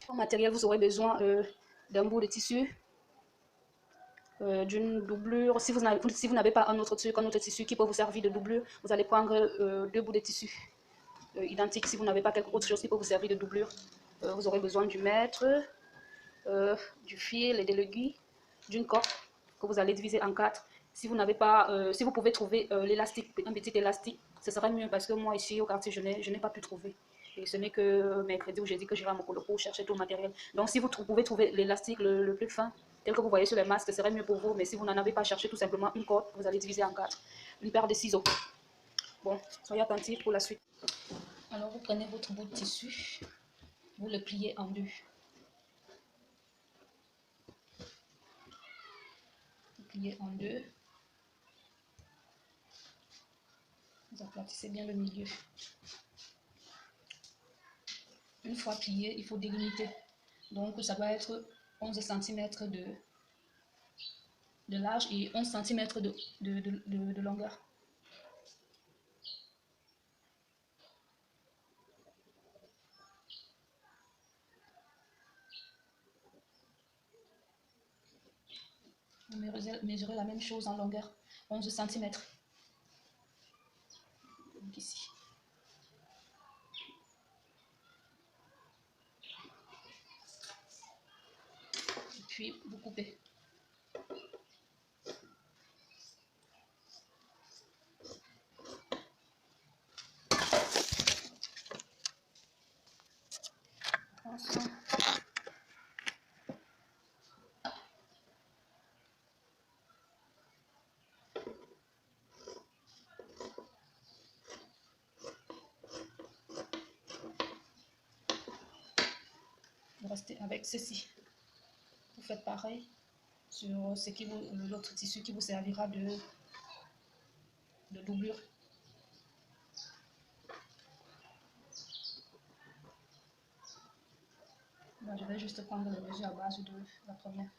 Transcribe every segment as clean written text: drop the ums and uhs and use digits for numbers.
En matériel, vous aurez besoin d'un bout de tissu, d'une doublure. Si vous n'avez pas un autre tissu qui peut vous servir de doublure, vous allez prendre deux bouts de tissu identiques. Si vous n'avez pas quelque autre chose qui peut vous servir de doublure, vous aurez besoin du mètre, du fil et de l'aiguille, d'une corde que vous allez diviser en quatre. Si vous n'avez pas, si vous pouvez trouver l'élastique, un petit élastique, ce serait mieux parce que moi ici au quartier, je n'ai pas pu trouver. Et ce n'est que mercredi où j'ai dit que j'irai à Mokolo pour chercher tout le matériel. Donc si vous pouvez trouver l'élastique le plus fin, tel que vous voyez sur les masques, ce serait mieux pour vous. Mais si vous n'en avez pas, cherché tout simplement une corde, vous allez diviser en quatre. Une paire de ciseaux. Bon, soyez attentifs pour la suite. Alors vous prenez votre bout de tissu, vous le pliez en deux. Vous pliez en deux. Vous aplatissez bien le milieu. Une fois plié, il faut délimiter. Donc ça doit être 11 cm de large et 11 cm de longueur. Vous mesurez la même chose en longueur, 11 cm. Donc ici. Et puis vous coupez. Attention. Vous restez avec ceci. Vous faites pareil sur l'autre tissu qui vous servira de doublure. Là, je vais juste prendre les mesures à base de la première.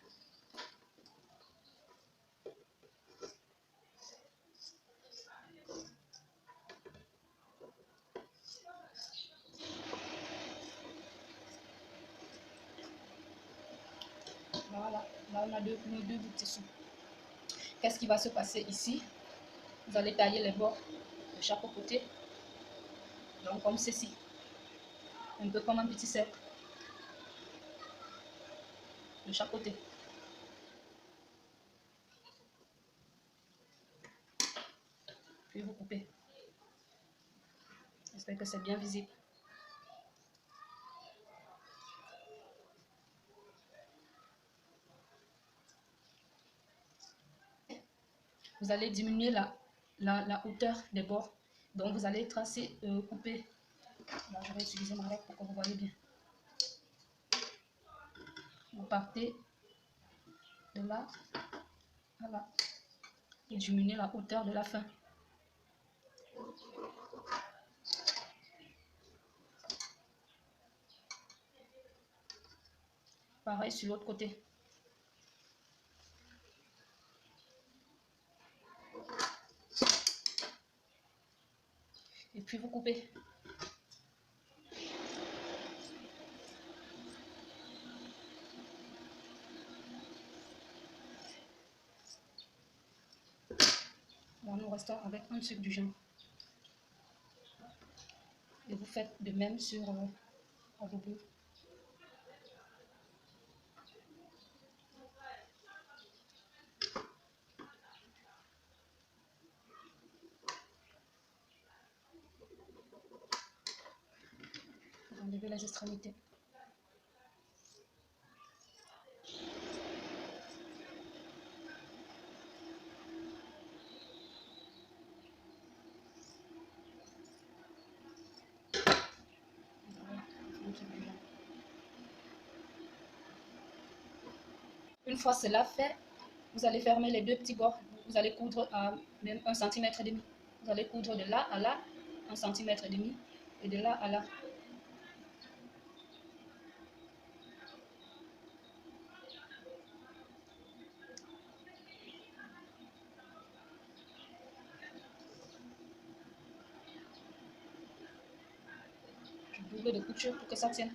Voilà, là on a nos deux bouts de tissu. Qu'est-ce qui va se passer ici? Vous allez tailler les bords de chaque côté, donc comme ceci, un peu comme un petit cercle de chaque côté. Puis vous coupez. J'espère que c'est bien visible. Vous allez diminuer la hauteur des bords. Donc vous allez tracer, couper. Là, je vais utiliser ma règle pour que vous voyez bien. Vous partez de là à là et diminuez la hauteur de la fin. Pareil sur l'autre côté. Et puis vous coupez. Là, nous restons avec un truc du genre. Et vous faites de même sur la doublure. Vous enlevez les extrémités. Une fois cela fait, vous allez fermer les deux petits bords. Vous allez coudre à même 1,5 cm. Vous allez coudre de là à là, 1,5 cm, et de là à là. Je double de couture pour que ça tienne.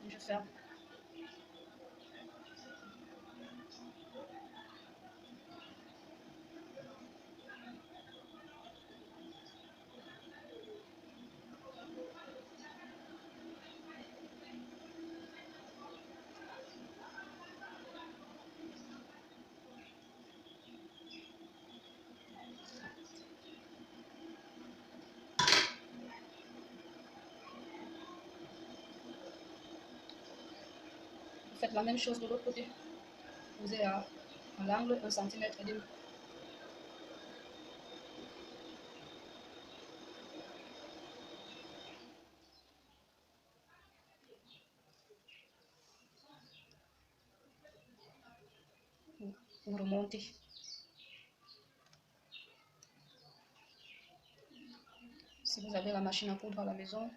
Je ferme. Vous faites la même chose de l'autre côté. Vous êtes à l'angle 1 cm et demi. Vous remontez. Si vous avez la machine à coudre à la maison,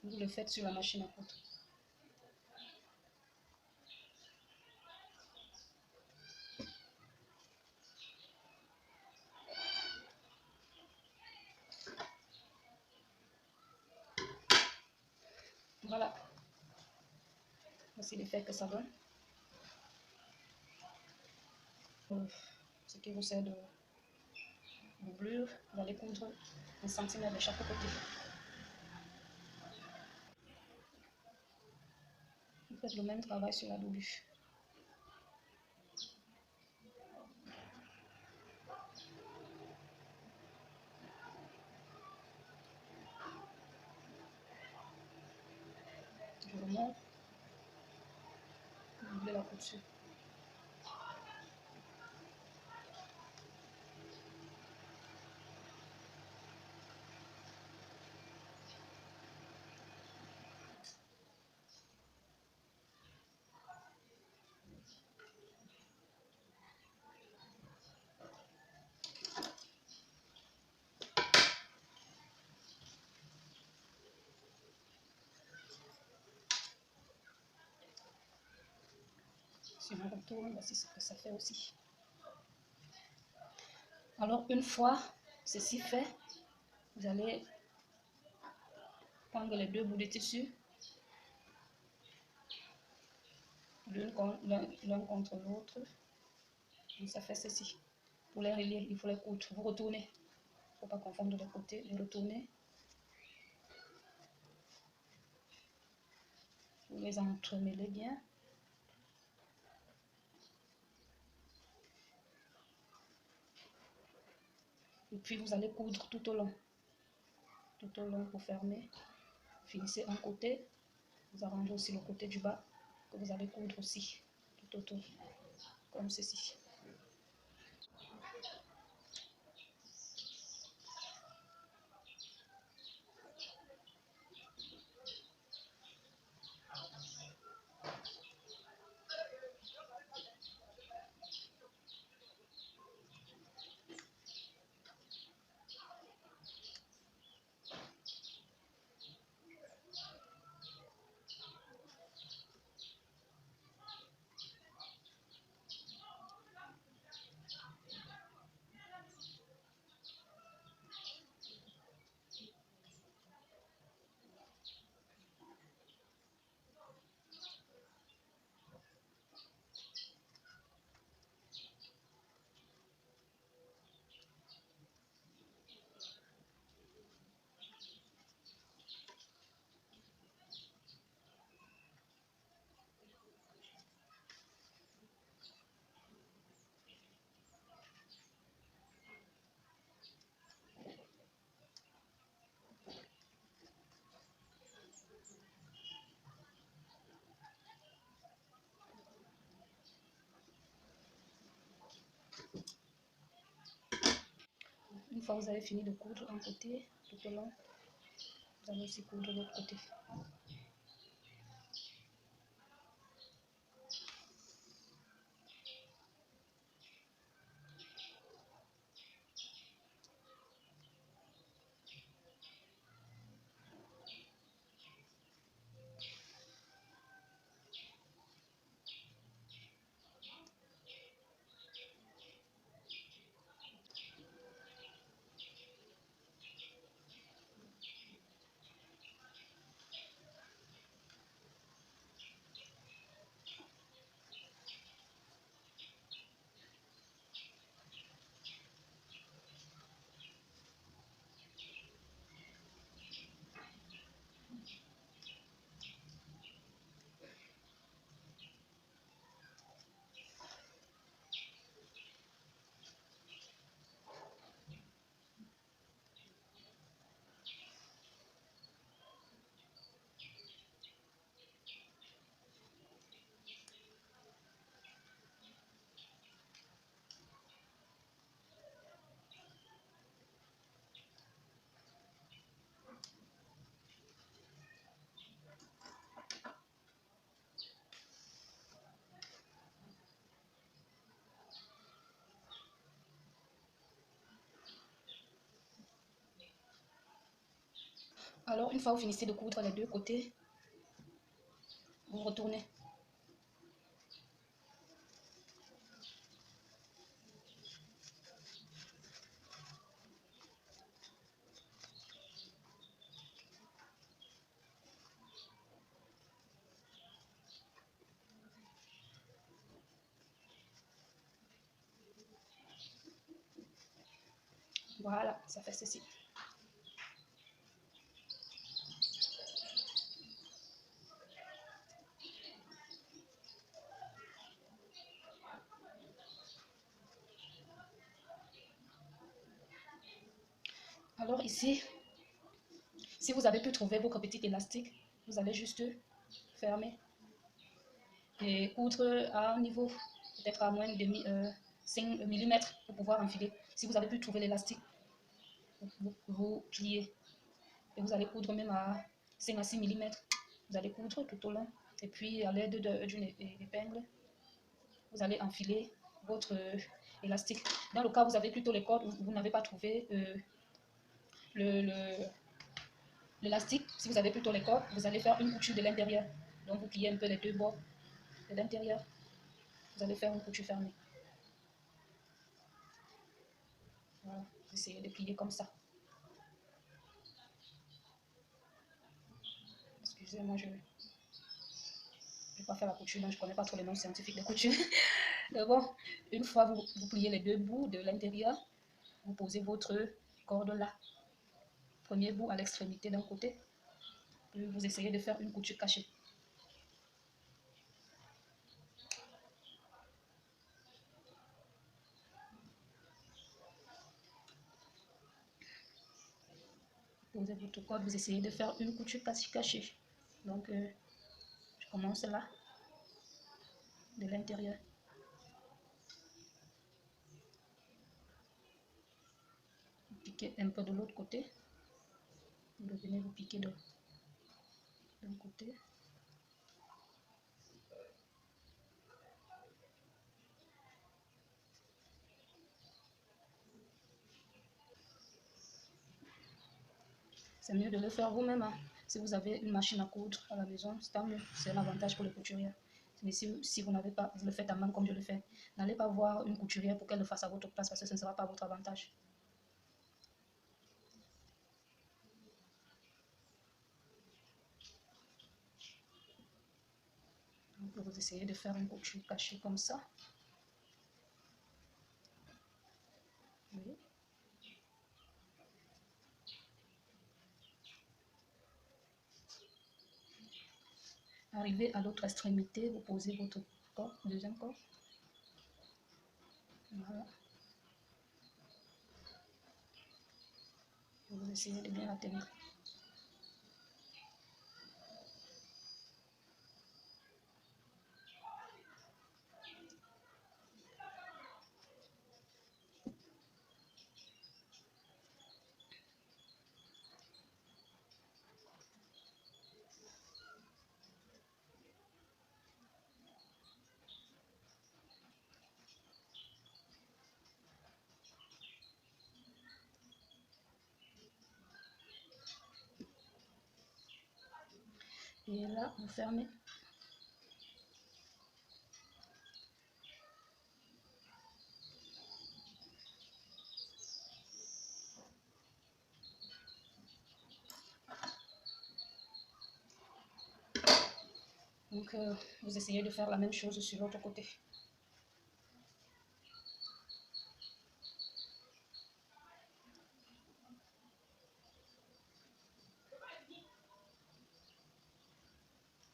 vous le faites sur la machine à coudre. Voilà. Voici l'effet que ça donne. Ce qui vous sert de doublure, vous allez coudre 1 cm de chaque côté. Vous faites le même travail sur la doublure. Je remonte. Doublez la couture. Si on retourne, voici ce que ça fait aussi. Alors, une fois ceci fait, vous allez prendre les deux bouts de tissu, l'un contre l'autre. Ça fait ceci. Pour les relier, il faut les coudre. Vous retournez. Il ne faut pas confondre les côtés. Vous retournez. Vous les entremêlez bien. Et puis vous allez coudre tout au long. Tout au long pour fermer. Finissez un côté. Vous arrangez aussi le côté du bas que vous allez coudre aussi tout autour. Comme ceci. Une fois que vous avez fini de coudre un côté tout au long, vous allez aussi coudre l'autre côté. Alors, une fois vous finissez de coudre les deux côtés, vous retournez. Voilà, ça fait ceci. Alors ici, si vous avez pu trouver votre petit élastique, vous allez juste fermer et coudre à un niveau peut-être à moins de 5 mm pour pouvoir enfiler. Si vous avez pu trouver l'élastique, vous pliez et vous allez coudre même à 5 à 6 mm. Vous allez coudre tout au long et puis à l'aide d'une épingle, vous allez enfiler votre élastique. Dans le cas où vous avez plutôt les cordes, vous n'avez pas trouvé l'élastique, si vous avez plutôt les cordes, vous allez faire une couture de l'intérieur. Donc vous pliez un peu les deux bords de l'intérieur. Vous allez faire une couture fermée. Voilà, essayez de plier comme ça. Excusez-moi, je ne vais pas faire la couture, donc je ne connais pas trop les noms scientifiques de couture. Mais bon, une fois vous pliez les deux bouts de l'intérieur, vous posez votre corde là. Premier bout à l'extrémité d'un côté, puis vous essayez de faire une couture cachée. Posez votre corde, vous essayez de faire une couture cachée. Donc, je commence là, de l'intérieur. Vous piquez un peu de l'autre côté. Vous revenez vous piquer d'un côté. C'est mieux de le faire vous-même. Hein. Si vous avez une machine à coudre à la maison, c'est tant mieux. C'est un avantage pour les couturières. Mais si vous n'avez pas, vous le faites à main comme je le fais, n'allez pas voir une couturière pour qu'elle le fasse à votre place parce que ce ne sera pas à votre avantage. Donc, vous essayez de faire une couture cachée comme ça. Oui. Arrivez à l'autre extrémité, vous posez votre corde, deuxième corde. Voilà. Vous essayez de bien la tenir. Et là, vous fermez. Donc, vous essayez de faire la même chose sur l'autre côté.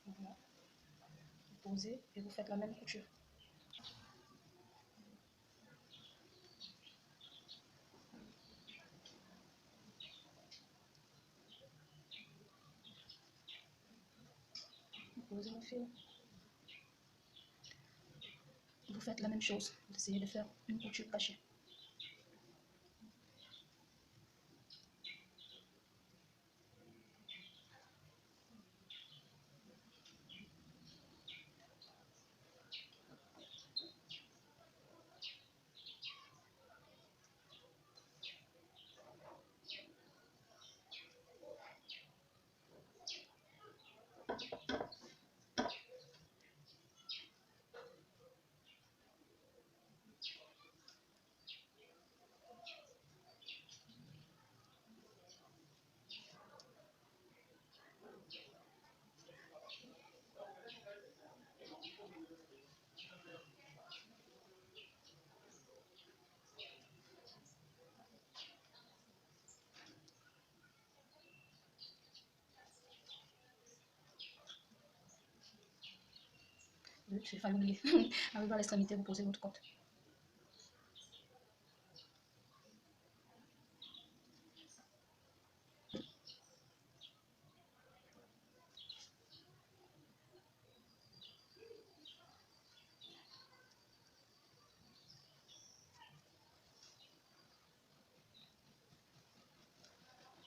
Voilà. Vous posez et vous faites la même couture. Vous posez le fil. Vous faites la même chose. Vous essayez de faire une couture cachée. j'ai failli oublier. Arrivé à l'extrémité, vous posez votre corde.